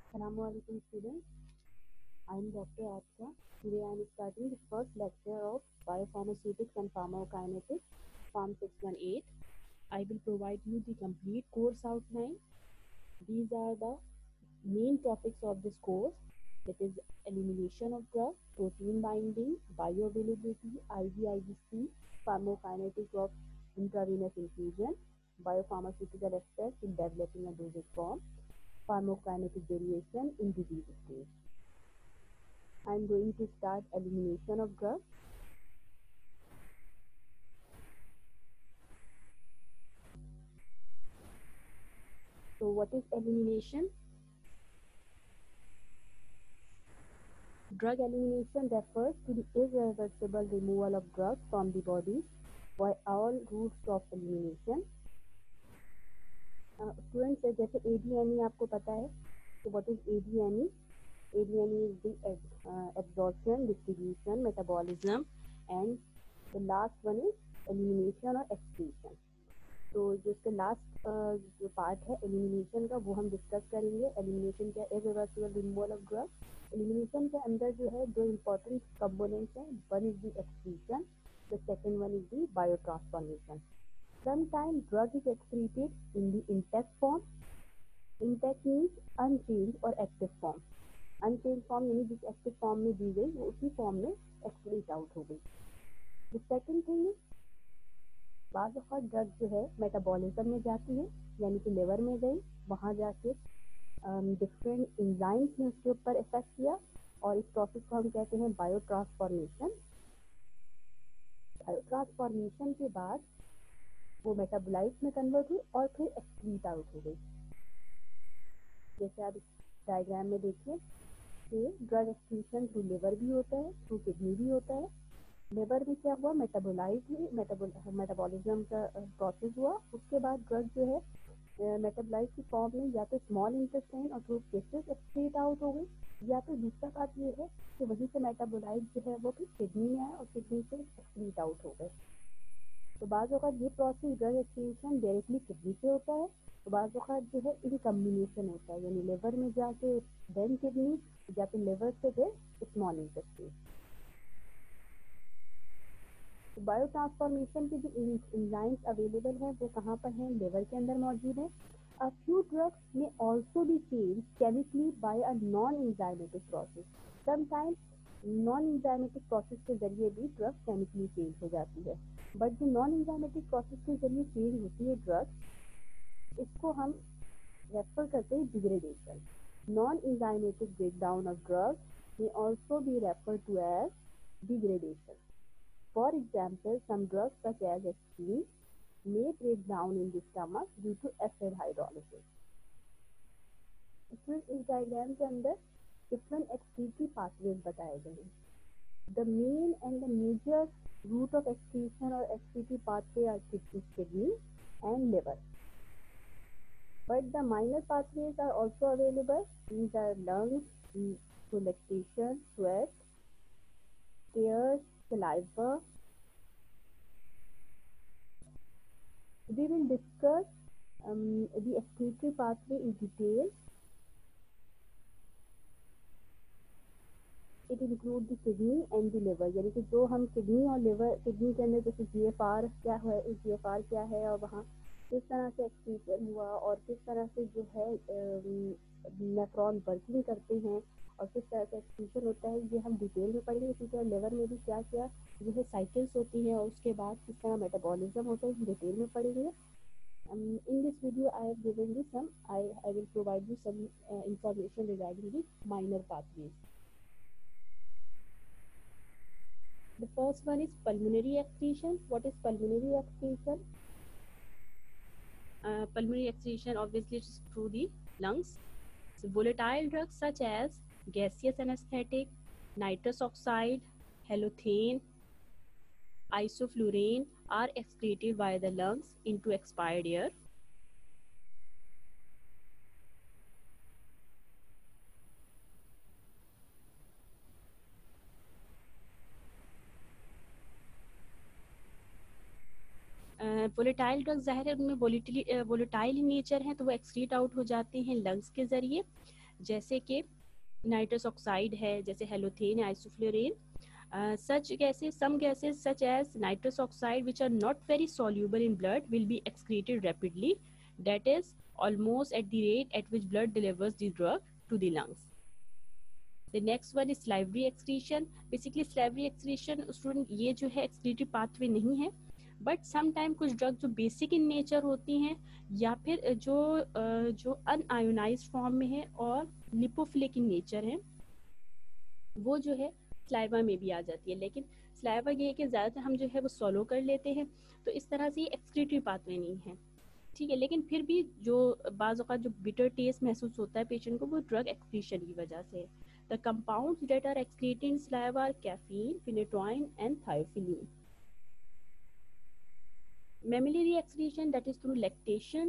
Assalamualaikum students, I am Dr. Atka. Today I am starting the first lecture of Biopharmaceutics and Pharmacokinetics, Pharm 618. I will provide you the complete course outline. These are the main topics of this course. That is elimination of drug, protein binding, bioavailability, IVIGC, pharmacokinetics of intravenous infusion, biopharmaceutical aspects in developing a dosage form, pharmacokinetic variation in disease stage. I am going to start elimination of drugs. So what is elimination? Drug elimination refers to the irreversible removal of drugs from the body by all routes of elimination. Students, जैसे ADME आपको पता है, so what is ADME? ADME is the absorption, distribution, metabolism, and the last one is elimination or excretion. तो जो इसका last जो part है elimination का वो हम डिस्कस करेंगे. एलिमिनेशन क्या, irreversible removal of drug. Elimination के अंदर जो है दो इम्पोर्टेंट कंपोनेंट्स हैं. One is the excretion, the second one is the biotransformation. Sometime drug is excreted in the intact form. Intact means unchange और एक्टिव फॉर्म. अनचेंज फॉर्म यानी जिस active form में दी गई वो उसी फॉर्म में एक्सक्रीट आउट हो गई. द सेकंड थिंग इज बाद ड्रग जो है मेटाबॉलिज्म में जाती है, यानी कि लिवर में गई, वहाँ जाके डिफरेंट एंजाइम्स ने उसके ऊपर इफेक्ट किया और इस प्रोसेस को हम कहते हैं बायोट्रांसफॉर्मेशन. बायोट्रांसफॉर्मेशन के बाद वो मेटाबोलाइट्स में कन्वर्ट हुई और फिर एक्सक्रीट आउट हो गई. जैसे आप इस डायग्राम में देखिए कि ड्रग एक्सक्रीशन थ्रू लिवर भी होता है, थ्रू किडनी भी होता है. लिवर में क्या हुआ, मेटाबोलाइट में मेटाबॉलिज्म का प्रोसेस हुआ. उसके बाद ड्रग जो है मेटाबोलाइट की फॉर्म में या तो स्मॉल इंटेस्टाइन और थ्रू केसेस एक्सक्रीट आउट हो गई, या तो दूसरा बात ये है कि वहीं से मेटाबोलाइट जो है वो फिर किडनी में आया और किडनी से एक्सक्रीट आउट हो गए. तो बाज़ औक़ात ये process drug excretion directly kidney से होता है, तो बाज़ औक़ात जो है इन कम्बिनेशन होता है, यानी लिवर में जाके देन किडनी, या फिर लिवर से फिर स्मॉल इंटेस्टाइन. बायोट्रांसफॉर्मेशन के जो एंजाइम्स अवेलेबल हैं वो कहाँ पर हैं, लिवर के अंदर मौजूद है. अ फ्यू ड्रग्स में also be change chemically by a non enzymatic process. Sometimes non enzymatic process के जरिए भी ड्रग केमिकली चेंज हो जाती है. बट जो नॉन एंजाइमेटिक प्रोसेस के जरिए चेंज होती है ड्रग, इसको हम रेफर करते हैं degradation. Non enzymatic breakdown of drug may also be referred to as degradation. For example, some drugs such as aspirin may break down in the stomach due to acid hydrolysis. इस diagram के अंदर different excretory pathways बताए गए हैं. The main and the major route of excretion or excretory pathway are kidney and liver. But the minor pathways are also available. These are lungs, through lactation, sweat, tears, saliva. We will discuss the excretory pathway in detail. It includes the kidney and the liver, यानी कि जो हम kidney और liver, kidney के अंदर जैसे GFR क्या है, GFR क्या है और वहाँ किस तरह से एक्सक्रीशन हुआ और किस तरह से जो है नेफ्रॉन वर्किंग करते हैं और किस तरह से एक्सक्रीशन होता है, ये हम डिटेल में पढ़ेंगे. इसी तरह लिवर में भी क्या क्या जो है साइकिल्स होती हैं और उसके बाद किस तरह मेटाबॉलिज्म होता है, डिटेल में पढ़ेंगे. In this video I have given you some, I will provide you some information regarding the minor pathways. The first one is pulmonary excretion. What is pulmonary excretion? Pulmonary excretion obviously is through the lungs. So volatile drugs such as gaseous anesthetic, nitrous oxide, halothane, isoflurane are excreted by the lungs into expired air. Volatile drugs ज़ाहिर है उनमें volatile in nature हैं, तो वो excrete out हो जाते हैं lungs के ज़रिए. जैसे कि नाइट्रस ऑक्साइड है, जैसे halothane, isoflurane. Such gases, some gases such as nitrous oxide, which are not very soluble in blood, will be excreted rapidly. That is almost at the rate at which blood delivers the drug to the lungs. The next one is salivary excretion. Basically salivary excretion student ये जो है excretory pathway नहीं है, but sometime कुछ drug जो basic in nature होती हैं या फिर जो अनआयोनाइज्ड फॉर्म में है और लिपोफिलिक इन नेचर है, वो जो है स्लाइवा में भी आ जाती है. लेकिन स्लाइवा ये है कि ज़्यादातर हम जो है वो सॉलो कर लेते हैं, तो इस तरह से ये एक्सक्रीटरी पाथवे नहीं है, ठीक है. लेकिन फिर भी जो बाज़ औक़ात जो बिटर टेस्ट महसूस होता है पेशेंट को, वो ड्रग एक्सक्रीशन की वजह से है. The compounds that are excreted in saliva are caffeine, phenytoin and theophylline. Mammillary excretion, that is through lactation.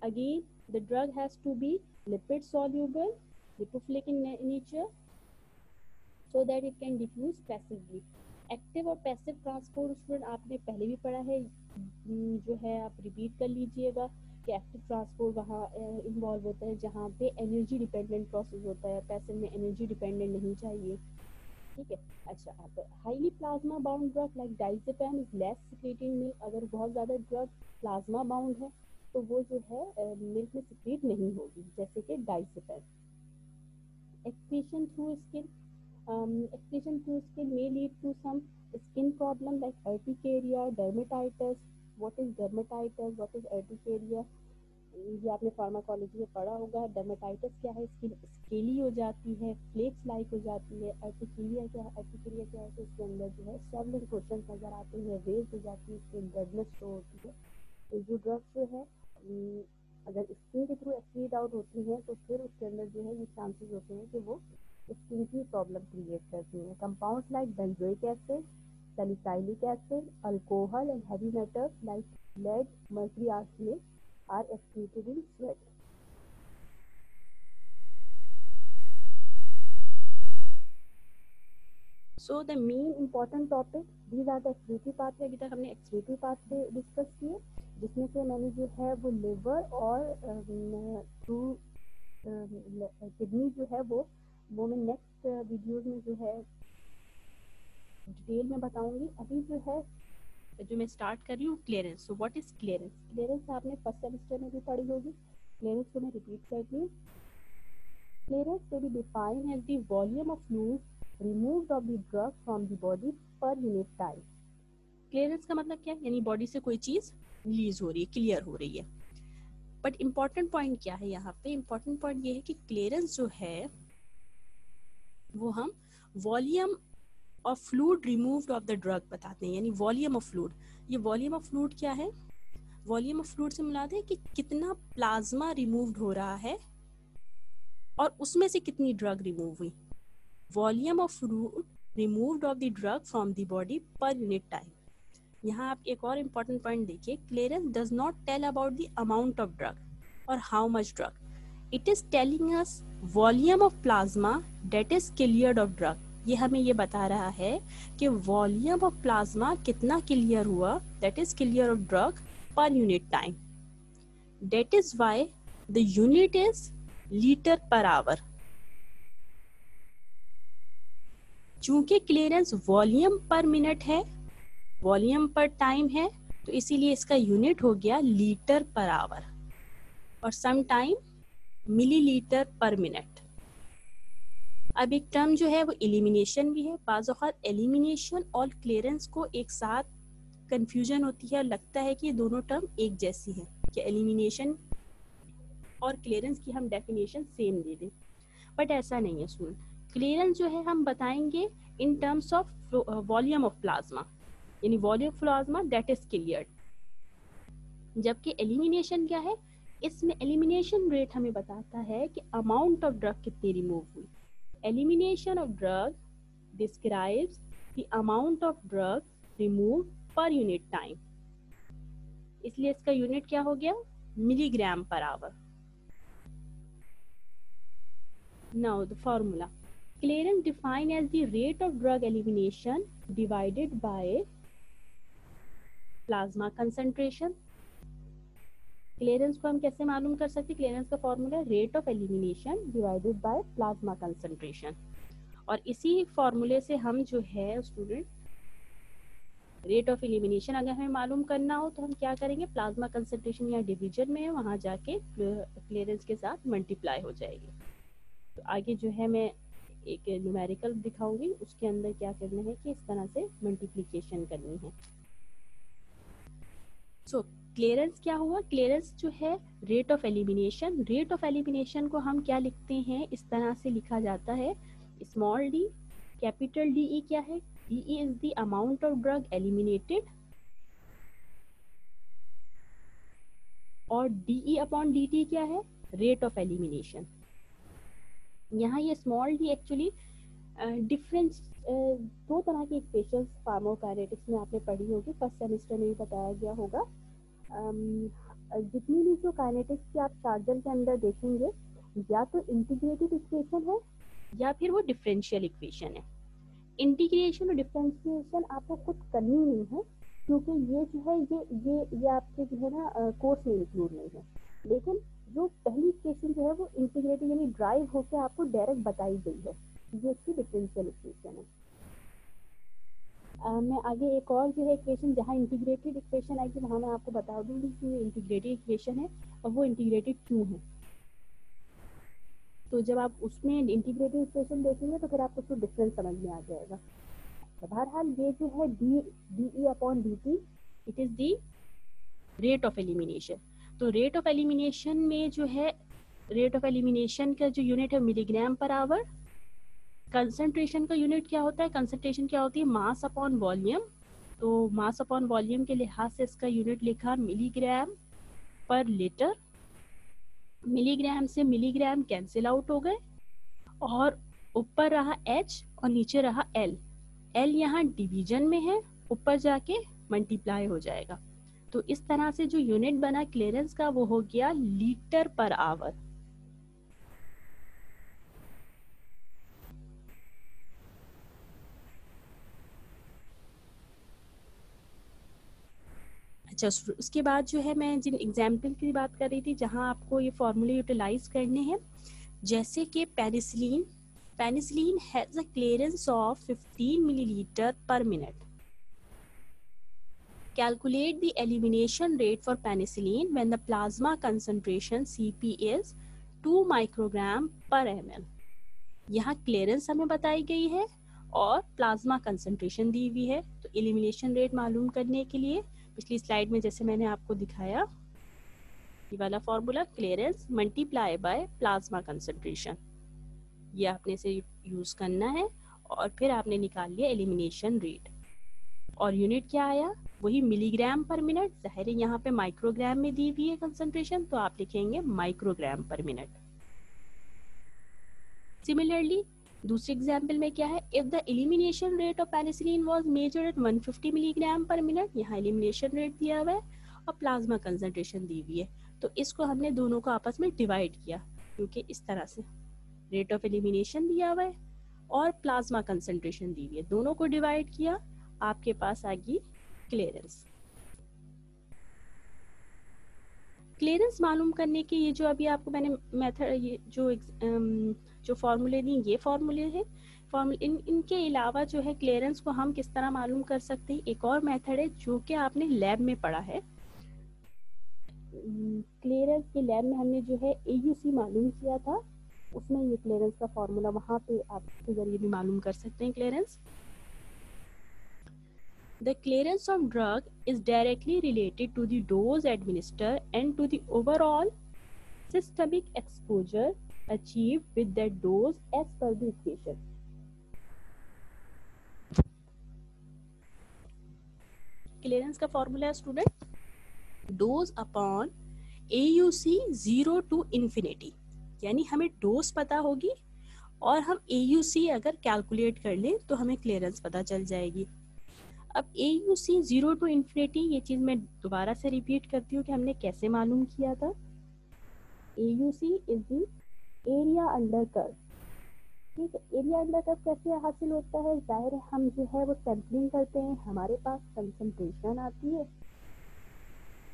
Again, the drug has to be lipid soluble, lipophilic in nature, so that it can diffuse passively. Active और passive transport student आपने पहले भी पढ़ा है, जो है आप repeat कर लीजिएगा कि एक्टिव ट्रांसपोर्ट वहाँ इन्वॉल्व होता है जहाँ पे एनर्जी डिपेंडेंट प्रोसेस होता है, पैसिव में एनर्जी डिपेंडेंट नहीं चाहिए, ठीक है. अच्छा, आप highly plasma bound drug like डाइजेपम is less secreting milk. अगर बहुत ज़्यादा ड्रग प्लाज्मा बाउंड है तो वो जो है मिल्क में सिक्रेट नहीं होगी, जैसे कि डाइजेपम. Excretion through skin. Excretion through skin may lead to some skin problem like urticaria, dermatitis. What is dermatitis? What is urticaria? ये आपने फार्माकोलॉजी में पढ़ा होगा. डर्मेटाइटिस क्या है? स्किन स्केली हो जाती है, फ्लेक्स लाइक हो जाती है. अर्टिकेरिया क्या है? अर्टिकेरिया क्या है? तो इसके अंदर जो है सेवरल क्वेश्चन नजर आते हैं, रेज हो जाती है, स्किन रेडनेस शो होती है. तो जो ड्रग्स जो है अगर स्किन के थ्रू एक्सक्रीट आउट होती हैं तो फिर उसके अंदर जो है ये चांसेस होते हैं कि वो स्किन की प्रॉब्लम क्रिएट करती हैं. Compounds like benzoic acid, salicylic acid, alcohol and heavy metals like lead, mercury, arsenic are excreted in sweat. So the main important topic, these are the excretory pathway. अभी तक हमने excretory pathway discuss किए, जिसमें से मैंने जो है वो लिवर और थ्रू किडनी जो है वो मैं नेक्स्ट वीडियोज में जो है डिटेल में बताऊंगी. अभी जो है जो मैं स्टार्ट कर रही हूँ clearance. So what is clearance? Clearance आपने फर्स्ट सेमेस्टर में भी पढ़ी होगी. क्लियरेंस को मैं रिपीट करती हूँ. Clearance can be defined as the volume of fluid removed of the drug from the body per unit time. Clearance का मतलब क्या है? यानी बॉडी से कोई चीज रिलीज हो रही है, क्लियर हो रही है. बट इम्पॉर्टेंट पॉइंट क्या है यहाँ पे? इम्पॉर्टेंट पॉइंट ये है कि क्लियरेंस जो है वो हम volume of fluid removed of the drug बताते हैं, यानी वॉल्यूम ऑफ फ्लूइड. ये वॉल्यूम ऑफ फ्लूइड क्या है? वॉल्यूम ऑफ फ्लूइड से मुराद है कि कितना प्लाज्मा रिमूव्ड हो रहा है और उसमें से कितनी ड्रग रिमूव हुई. Volume of fluid removed of the drug from the body per unit time. यहाँ आप एक और इम्पॉर्टेंट पॉइंट देखिए. Clearance does not tell about the amount of drug or how much drug. It is telling us volume of plasma that is cleared of drug. ये हमें ये बता रहा है कि वॉल्यूम ऑफ प्लाज्मा कितना क्लियर हुआ, that is clear of drug पर unit time. That is why the unit is litre per our. चूंकि क्लियरेंस वॉल्यूम पर मिनट है, वॉल्यूम पर टाइम है, तो इसीलिए इसका यूनिट हो गया लीटर पर आवर और some time millilitre per minute. अब एक टर्म जो है वो एलिमिनेशन भी है. बाज़ औक़ात एलिमिनेशन और क्लियरेंस को एक साथ कंफ्यूजन होती है, लगता है कि ये दोनों टर्म एक जैसी हैं, कि एलिमिनेशन और क्लियरेंस की हम डेफिनेशन सेम दे दें, बट ऐसा नहीं है स्टूडेंट. क्लियरेंस जो है हम बताएंगे in terms of volume of plasma, यानी volume of plasma that is cleared. जबकि एलिमिनेशन क्या है? इसमें एलिमिनेशन रेट हमें बताता है कि अमाउंट ऑफ ड्रग कितनी रिमूव हुई. Elimination of drug describes the amount of drug removed per unit time. इसलिए इसका यूनिट क्या हो गया? Milligram per hour. Now the formula. Clearance defined as the rate of drug elimination divided by plasma concentration. Clearance को हम कैसे मालूम कर सकते हैं? क्लियरेंस का formula rate of elimination divided by plasma concentration, और इसी फॉर्मूले से हम जो है स्टूडेंट रेट ऑफ एलिमिनेशन अगर हमें मालूम करना हो तो हम क्या करेंगे, प्लाज्मा कंसंट्रेशन या डिवीजन में है वहाँ जाके क्लियरेंस के साथ मल्टीप्लाई हो जाएगी। तो आगे जो है मैं एक न्यूमेरिकल दिखाऊंगी, उसके अंदर क्या करना है कि इस तरह से मल्टीप्लिकेशन करनी है। सो क्लियरेंस क्या हुआ? क्लियरेंस जो है rate of elimination, rate of elimination को हम क्या लिखते हैं, इस तरह से लिखा जाता है small D, capital D E क्या है, D E is the amount of drug eliminated, और D E upon D T क्या है, रेट ऑफ एलिमिनेशन। यहाँ ये स्मॉल डी एक्चुअली डिफरेंस दो तरह की इक्वेशंस फार्माकोकाइनेटिक्स में आपने पढ़ी होगी, फर्स्ट सेमेस्टर में भी बताया गया होगा। जितनी भी जो काइनेटिक्स की आप चार्जर के अंदर देखेंगे, या तो इंटीग्रेटेड इक्वेशन है या फिर वो डिफरेंशियल इक्वेशन है। इंटीग्रेशन और डिफरेंशिएशन आपको खुद करनी नहीं है, क्योंकि ये जो है ये आपके जो है ना कोर्स में इंक्लूड नहीं है। लेकिन जो पहली इक्वेशन जो है वो इंटीग्रेटेड यानी ड्राइव होकर आपको डायरेक्ट बताई गई है, ये इसकी डिफरेंशियल इक्वेशन है। मैं आगे एक और जो है इक्वेशन जहाँ इंटीग्रेटेड इक्वेशन आएगी वहाँ मैं आपको बता दूंगी कि ये इंटीग्रेटेड इक्वेशन है और वो इंटीग्रेटेड क्यों है। तो जब आप उसमें इंटीग्रेटेड इक्वेशन देखेंगे तो फिर आपको उसको डिफरेंस समझ में आ जाएगा। तो बहरहाल ये जो है D E upon D T, it is the rate of elimination. तो रेट ऑफ एलिमिनेशन में जो है, रेट ऑफ एलिमिनेशन का जो यूनिट है मिलीग्राम पर आवर। कंसंट्रेशन का यूनिट क्या होता है, कंसंट्रेशन क्या होती है, मास अपॉन वॉल्यूम। तो मास अपॉन वॉल्यूम के लिहाज से इसका यूनिट लिखा मिलीग्राम पर लीटर। मिलीग्राम से मिलीग्राम कैंसिल आउट हो गए और ऊपर रहा H और नीचे रहा L। L यहाँ डिवीजन में है, ऊपर जाके मल्टीप्लाई हो जाएगा। तो इस तरह से जो यूनिट बना क्लियरेंस का वो हो गया लीटर पर आवर। अच्छा, उसके बाद जो है मैं जिन एग्जाम्पल की बात कर रही थी जहां आपको ये फॉर्मूले यूटिलाइज करने हैं, जैसे कि penicillin. Penicillin has a clearance of 15 millilitre per minute. Calculate the elimination rate for penicillin when the plasma concentration Cp is 2 microgram per ml। यहाँ क्लियरेंस हमें बताई गई है और प्लाज्मा कंसंट्रेशन दी हुई है। तो एलिमिनेशन रेट मालूम करने के लिए पिछली स्लाइड में जैसे मैंने आपको दिखाया, ये वाला formula clearance multiply by plasma concentration, ये आपने से यूज करना है और फिर आपने निकाल लिया एलिमिनेशन रेट। और यूनिट क्या आया, वही मिलीग्राम पर मिनट। जाहिर है यहाँ पे माइक्रोग्राम में दी हुई है कंसंट्रेशन, तो आप लिखेंगे माइक्रोग्राम पर मिनट। सिमिलरली दूसरे एग्जाम्पल में क्या है, if the elimination rate of penicillin was measured eight 150 milligram पर मिनट। यहाँ एलिमिनेशन रेट दिया हुआ है और प्लाज्मा कंसंट्रेशन दी हुई है, तो इसको हमने दोनों को आपस में डिवाइड किया, क्योंकि इस तरह से रेट ऑफ एलिमिनेशन दिया हुआ है और प्लाज्मा कंसंट्रेशन दी हुई है, दोनों को डिवाइड किया, आपके पास आ गई क्लियरेंस। क्लियरेंस मालूम करने के ये जो अभी आपको मैंने मेथड, ये जो फॉर्मूले दी, ये फॉर्मूले हैं। इनके अलावा जो है क्लियरेंस को हम किस तरह मालूम कर सकते हैं, एक और मेथड है जो कि आपने लैब में पढ़ा है। क्लियरेंस के लैब में हमने जो है AUC मालूम किया था, उसमें ये क्लियरेंस का फॉर्मूला वहाँ पे आप इसके जरिए भी मालूम कर सकते हैं clearance. The clearance of drug is directly related to the dose administered and to the overall systemic exposure achieved with that dose as per the equation. Clearance का फॉर्मूला है student, dose upon AUC 0 to infinity, यानी हमें dose पता होगी और हम AUC अगर calculate कर लें तो हमें क्लियरेंस पता चल जाएगी। अब AUC 0 to infinity, ये चीज़ मैं दोबारा से रिपीट करती हूँ कि हमने कैसे मालूम किया था। AUC is the area under curve. ठीक है, एरिया अंडर कर्व कैसे हासिल होता है, जाहिर है हम जो है वो सैम्पलिंग करते हैं, हमारे पास कंसंट्रेशन आती है,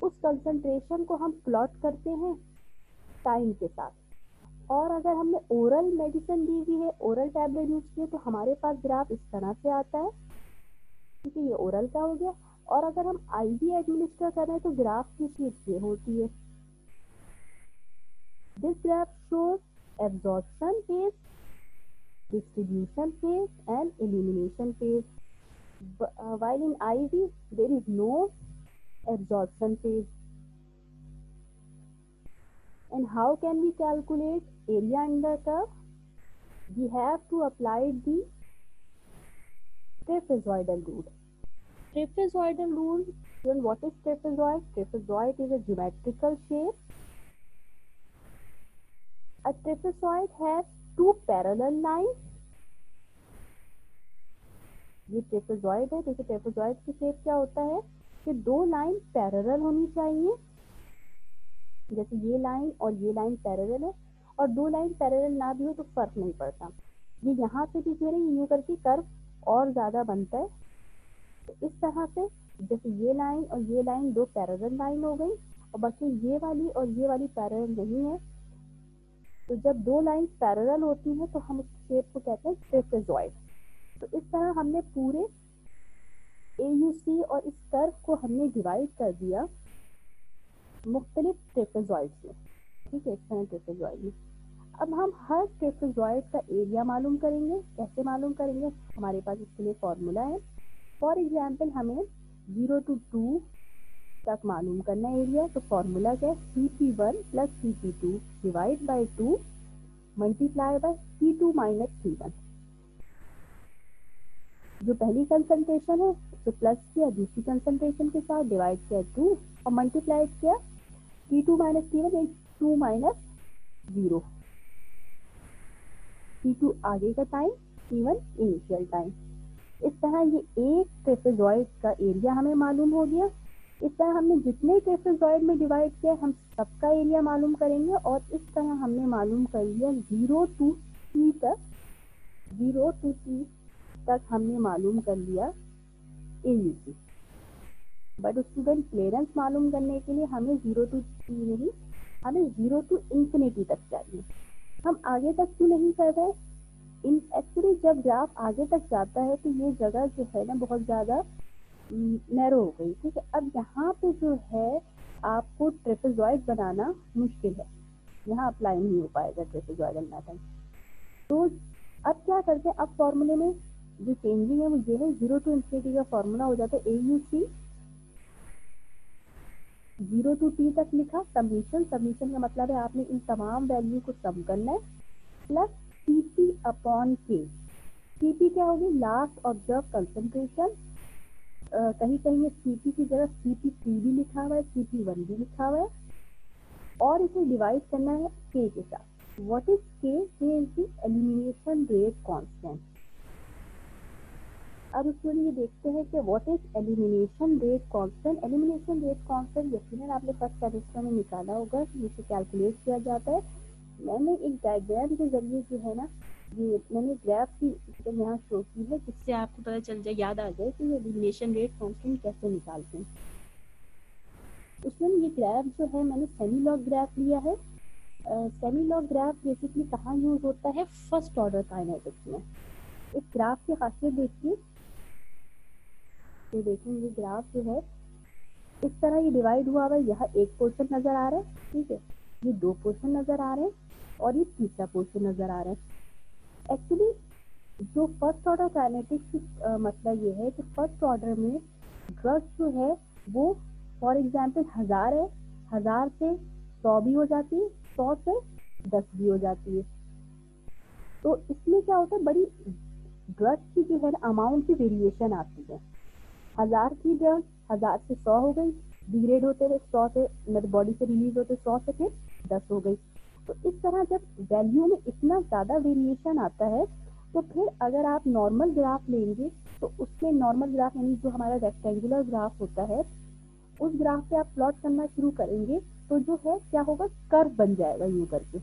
उस कंसंट्रेशन को हम प्लॉट करते हैं टाइम के साथ। और अगर हमने ओरल मेडिसिन दी हुई है, ओरल टैबलेट यूज किए, तो हमारे पास ग्राफ इस तरह से आता है, ठीक है, ये ओरल का हो गया। और अगर हम आईवी एडमिनिस्टर कर रहे हैं तो ग्राफ की शेप ये होती है। This graph shows absorption phase, distribution phase and elimination phase. While in IV there is no absorption phase. And how can we calculate area under curve? We have to apply the trapezoidal rule. Trapezoidal rule, then what is trapezoid? Trapezoid is a geometrical shape. A trapezoid has two parallel lines. ये trapezoid है। देखिए trapezoid की shape क्या होता है कि दो line parallel होनी चाहिए, जैसे ये लाइन और ये लाइन पैरेलल है, और दो लाइन पैरेलल ना भी हो तो फर्क नहीं पड़ता। ये यहाँ से भी जो है यूं करके कर्व और ज्यादा बनता है। तो इस तरह से जैसे ये लाइन और ये लाइन दो पैरेलल लाइन हो गई, और बाकी ये वाली पैरेलल नहीं है। तो जब दो लाइन पैरेलल होती हैं तो हम उस शेप को कहते हैं ट्रेपेजॉइड। तो इस तरह हमने पूरे AUC और इस कर्व को हमने डिवाइड कर दिया मुख्तलिफ ट्रेपेजॉइड से, ठीक है, इस तरह ट्रेपेजॉइड में। अब हम हर ट्रेपेजॉइड का एरिया मालूम करेंगे। कैसे मालूम करेंगे? हमारे पास इसके लिए फॉर्मूला है। फॉर एग्जाम्पल हमें 0 to 2 तक मालूम करना है एरिया। तो फॉर्मूला क्या है? CP1 + CP2 divide by 2 multiply by C2 - C1। जो पहली कंसंट्रेशन है तो प्लस किया, दूसरी कंसंट्रेशन के साथ डिवाइड किया 2 और मल्टीप्लाई किया T2 - T1 2 - 0। T2 आगे का टाइम, T1 इनिशियल टाइम। इस तरह ये एक ट्रेपेजॉइड का एरिया हमें मालूम हो गया। इस तरह हमने जितने ट्रेपेजॉइड में डिवाइड किया हम सबका एरिया मालूम करेंगे। और इस तरह हमने मालूम कर लिया 0 to T तक हमने मालूम कर लिया AUC। बट स्टूडेंट क्लियरेंस मालूम करने के लिए हमें 0 to T नहीं, हमें 0 to इंफिनिटी तक चाहिए। हम आगे तक क्यों नहीं कर रहे? एक्चुअली जब ग्राफ आगे तक जाता है तो ये जगह जो है ना बहुत ज़्यादा नैरो हो गई, ठीक है। अब यहाँ पे जो है आपको ट्रेपेजॉइड बनाना मुश्किल है, यहाँ अप्लाई नहीं हो पाएगा ट्रेपेजॉइडल मेथड। तो अब क्या करते हैं? अब फॉर्मूले में जो चेंजिंग है वो ये है, 0 to इंफिनिटी का फॉर्मूला हो जाता है AUC 0 to T तक लिखा, समीशन का मतलब है आपने इन तमाम वैल्यू को सम करना है, प्लस CP/K। CP क्या होगी? Last observe concentration. कहीं कहीं CP की जगह CP3 भी लिखा हुआ है, CP1 भी लिखा हुआ है, और इसे डिवाइड करना है K के साथ। What is K? K is the elimination rate constant. अब उसको ये देखते हैं कि what is elimination rate constant. Elimination rate constant यकीनन आपने फर्स्ट सेमेस्टर में निकाला होगा कि इसे कैलकुलेट किया जाता है। मैंने एक डायग्राम के जरिए जो है ना, ये मैंने ग्राफ की यहाँ शो की है, जिससे आपको पता चल जाए, याद आ जाए कि ये एलिमिनेशन रेट कांस्टेंट कैसे निकालते हैं। उसमें ये ग्राफ जो है मैंने सेमी लॉग ग्राफ लिया है। सेमी लॉग ग्राफ बेसिकली कहाँ यूज होता है? फर्स्ट ऑर्डर काइनेटिक्स में। इस ग्राफ की खासियत देखिए, ये देखेंगे ग्राफ जो है इस तरह ये डिवाइड हुआ है। यहाँ एक पोर्शन नजर आ रहा है, ठीक है, ये दो पोर्शन नजर आ रहे हैं, और ये तीसरा पोर्शन नजर आ रहा है। एक्चुअली जो फर्स्ट ऑर्डर काइनेटिक्स मतलब ये है कि फर्स्ट ऑर्डर में ड्रग जो है वो फॉर एग्जाम्पल 1000 है, 1000 से 100 भी हो जाती है, 100 से 10 भी हो जाती है। तो इसमें क्या होता है, बड़ी ड्रग की जो है अमाउंट की वेरिएशन आती है। 1000 की ड्रग 1000 से 100 हो गई, डिग्रेड होते हुए 100 से मतलब बॉडी से रिलीज होते 100 से फिर 10 हो गई। तो इस तरह जब वैल्यू में इतना ज़्यादा वेरिएशन आता है तो फिर अगर आप नॉर्मल ग्राफ लेंगे तो उसमें नॉर्मल ग्राफ यानी जो हमारा रेक्टेंगुलर ग्राफ होता है उस ग्राफ पे आप प्लॉट करना शुरू करेंगे तो जो है क्या होगा, कर्व बन जाएगा यूं करके।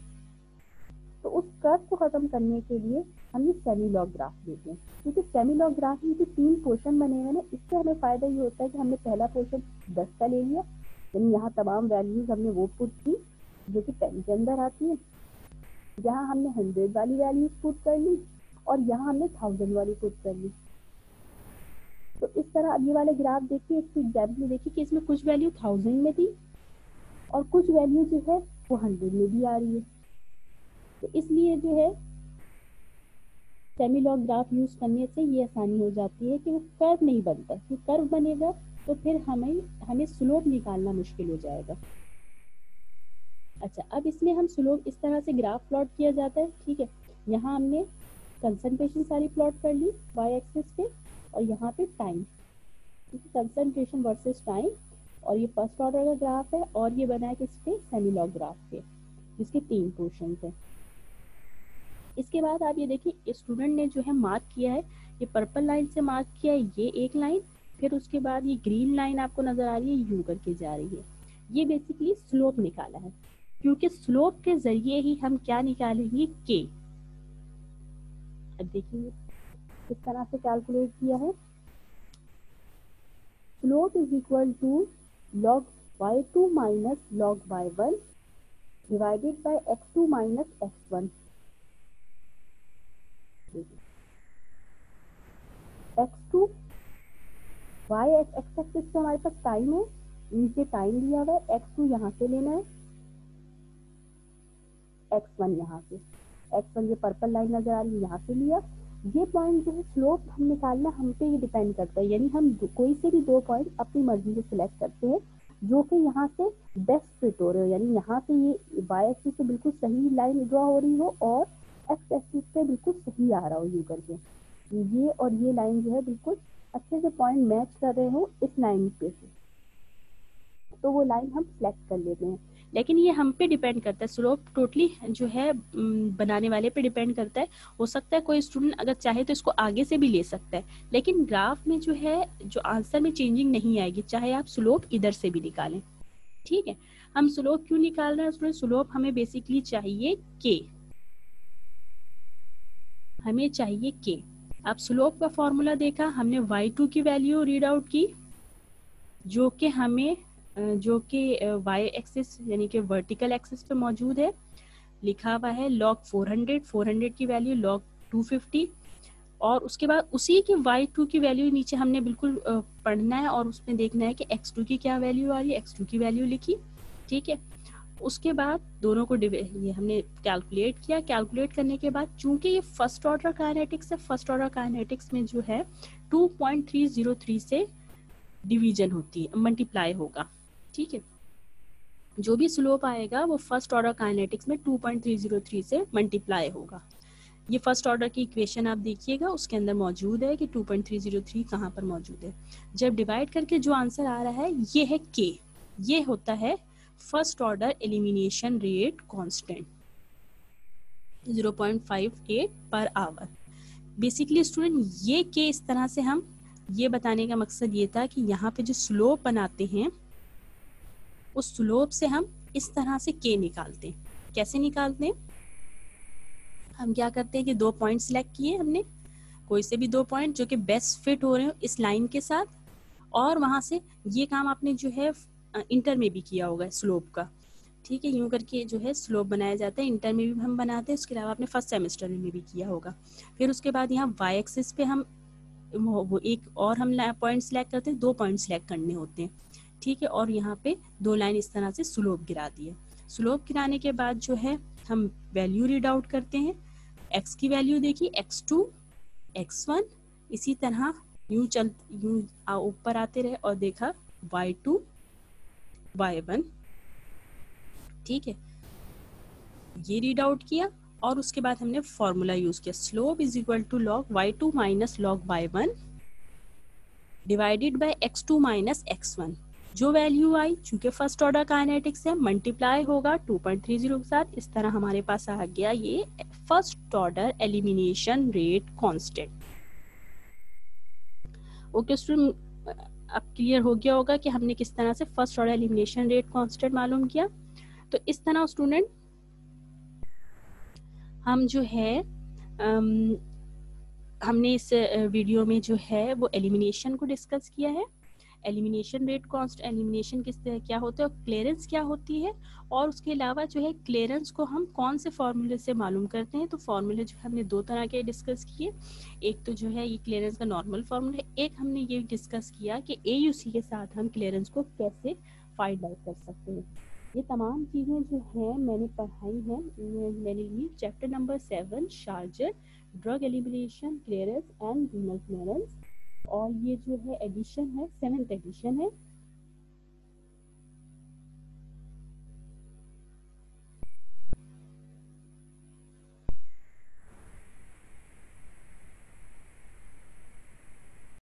तो उस कर्व को खत्म करने के लिए हम ये सेमी लॉग ग्राफ लेते हैं, क्योंकि सेमी लॉग ग्राफ में जो 3 पोर्शन बने हुए हैं, इससे हमें फायदा ये होता है कि हमने पहला पोर्शन 10 का ले लिया, यानी यहाँ तमाम वैल्यूज हमने वो पुट की जो कि 10 के अंदर आती है। यहाँ हमने 100 वाली वैल्यूज पुट कर ली और यहाँ हमने 1000 वाली पुट कर ली। तो इस तरह अब ये वाले ग्राफ देखिए, इसके एग्जाम्पल देखिए कि इसमें कुछ वैल्यू 1000 में थी और कुछ वैल्यू जो है वो 100 में भी आ रही है। तो इसलिए जो है सेमी लॉग ग्राफ यूज करने से ये आसानी हो जाती है कि वो कर्व नहीं बनता। कि कर्व बनेगा तो फिर हमें स्लोप निकालना मुश्किल हो जाएगा। अच्छा, अब इसमें हम स्लोप इस तरह से ग्राफ प्लॉट किया जाता है। ठीक है, यहाँ हमने कंसंट्रेशन सारी प्लॉट कर ली वाई एक्सिस पे और यहाँ पे टाइम, कंसंट्रेशन वर्सेस टाइम, और ये फर्स्ट ऑर्डर का ग्राफ है और ये बना है किस पे, सेमी लॉग ग्राफ पे, जिसके 3 पोर्शन है। इसके बाद आप ये देखिए स्टूडेंट ने जो है मार्क किया है, ये पर्पल लाइन से मार्क किया है ये एक लाइन, फिर उसके बाद ये ग्रीन लाइन आपको नजर आ रही है यू करके जा रही है। ये बेसिकली स्लोप निकाला है, क्योंकि स्लोप के जरिए ही हम क्या निकालेंगे, के। अब देखिए किस तरह से कैलकुलेट किया है। Slope is equal to log y2 minus log y1 divided by x2 minus x1। x2 y x axis पे हमारे पास टाइम है, नीचे टाइम दिया हुआ है, x2 यहाँ से लेना है, x1 यहाँ से, x1 ये पर्पल लाइन नजर आ रही है यहाँ से लिया। ये पॉइंट जो है स्लोप हम निकालना हम पे ये डिपेंड करता है, यानी हम कोई से भी 2 पॉइंट अपनी मर्जी से सिलेक्ट करते हैं जो कि यहाँ से बेस्ट फिट हो रहे हो, यानी यहाँ से ये वाई एक्सिस पे बिल्कुल सही लाइन ड्रॉ हो रही हो और एक्स एक्सिस पे बिल्कुल सही आ रहा हो यू करके, ये और ये लाइन जो है बिल्कुल अच्छे से पॉइंट मैच कर रहे हो इस लाइन पे से, तो वो लाइन हम सिलेक्ट कर लेते हैं। लेकिन ये हम पे डिपेंड करता है, स्लोप टोटली जो है बनाने वाले पे डिपेंड करता है। हो सकता है कोई स्टूडेंट अगर चाहे तो इसको आगे से भी ले सकता है, लेकिन ग्राफ में जो है जो आंसर में चेंजिंग नहीं आएगी, चाहे आप स्लोप इधर से भी निकालें। ठीक है, हम स्लोप क्यों निकाल रहे हैं स्टूडेंट, स्लोप हमें बेसिकली चाहिए के, हमें चाहिए के। आप स्लोप का फॉर्मूला देखा, हमने y2 की वैल्यू रीड आउट की जो कि हमें जो कि y एक्सिस यानी कि वर्टिकल एक्सिस पे मौजूद है, लिखा हुआ है log 400 की वैल्यू log 250, और उसके बाद उसी की y2 की वैल्यू नीचे हमने बिल्कुल पढ़ना है और उसमें देखना है कि x2 की क्या वैल्यू आ रही है, x2 की वैल्यू लिखी। ठीक है, उसके बाद दोनों को ये हमने कैलकुलेट किया। कैलकुलेट करने के बाद चूंकि ये फर्स्ट ऑर्डर काइनेटिक्स है, फर्स्ट ऑर्डर काइनेटिक्स में जो है 2.303 से डिवीजन होती है, मल्टीप्लाई होगा। ठीक है, जो भी स्लोप आएगा वो फर्स्ट ऑर्डर काइनेटिक्स में 2.303 से मल्टीप्लाई होगा। ये फर्स्ट ऑर्डर की इक्वेशन आप देखिएगा, उसके अंदर मौजूद है कि 2.303 कहाँ पर मौजूद है। जब डिवाइड करके जो आंसर आ रहा है ये है के, ये होता है first order elimination rate constant 0.58 per hour. Basically student ये के इस तरह से हम ये बताने का मकसद ये था कि यहाँ पे जो स्लोप बनाते हैं उस स्लोप से हम इस तरह से के निकालते हैं। कैसे निकालते हैं, हम क्या करते हैं कि 2 पॉइंट सिलेक्ट किए हमने, कोई से भी 2 पॉइंट जो कि बेस्ट फिट हो रहे हो इस लाइन के साथ, और वहां से ये काम आपने जो है इंटर में भी किया होगा स्लोप का। ठीक है, यूं करके जो है स्लोप बनाया जाता है, इंटर में भी हम बनाते हैं, उसके अलावा आपने फर्स्ट सेमेस्टर में भी किया होगा। फिर उसके बाद यहाँ वाई एक्सिस पे हम वो एक और हम पॉइंट सिलेक्ट करते हैं, 2 पॉइंट सिलेक्ट करने होते हैं। ठीक है, और यहाँ पे 2 लाइन इस तरह से स्लोप गिरा दिए। स्लोप गिराने के बाद जो है हम वैल्यू रीड आउट करते हैं। x की वैल्यू देखिए x2 x1, इसी तरह यूं ऊपर आते रहे और देखा y2 y1। ठीक है, ये रीड आउट किया और उसके बाद हमने फॉर्मूला यूज किया, slope is equal to log y2 minus log y1 divided by x2 minus x1। जो वैल्यू आई चूंकि फर्स्ट ऑर्डर काइनेटिक्स है मल्टीप्लाई होगा 2.30 के साथ, इस तरह हमारे पास आ गया ये first order elimination rate constant. Okay student, अब क्लियर हो गया होगा कि हमने किस तरह से first order elimination rate constant मालूम किया। तो इस तरह स्टूडेंट हम जो है हमने इस वीडियो में जो है वो एलिमिनेशन को डिस्कस किया है। एलिमिनेशन रेट कांस्टेंट, एलिमिनेशन किस तरह क्या होता है और क्लियरेंस क्या होती है, और उसके अलावा जो है क्लियरेंस को हम कौन से फॉर्मूले से मालूम करते हैं। तो फॉर्मूले जो हमने दो तरह के डिस्कस किए, एक तो जो है ये क्लियरेंस का नॉर्मल फॉर्मूला है, एक हमने ये डिस्कस किया कि AUC के साथ हम क्लियरेंस को कैसे फाइंड आउट कर सकते हैं। ये तमाम चीज़ें जो है मैंने पढ़ाई हैं, मैंने ली चैप्टर नंबर 7 शार्जर, drug elimination, clearance and renal clearance, और ये जो है एडिशन है 7th एडिशन है।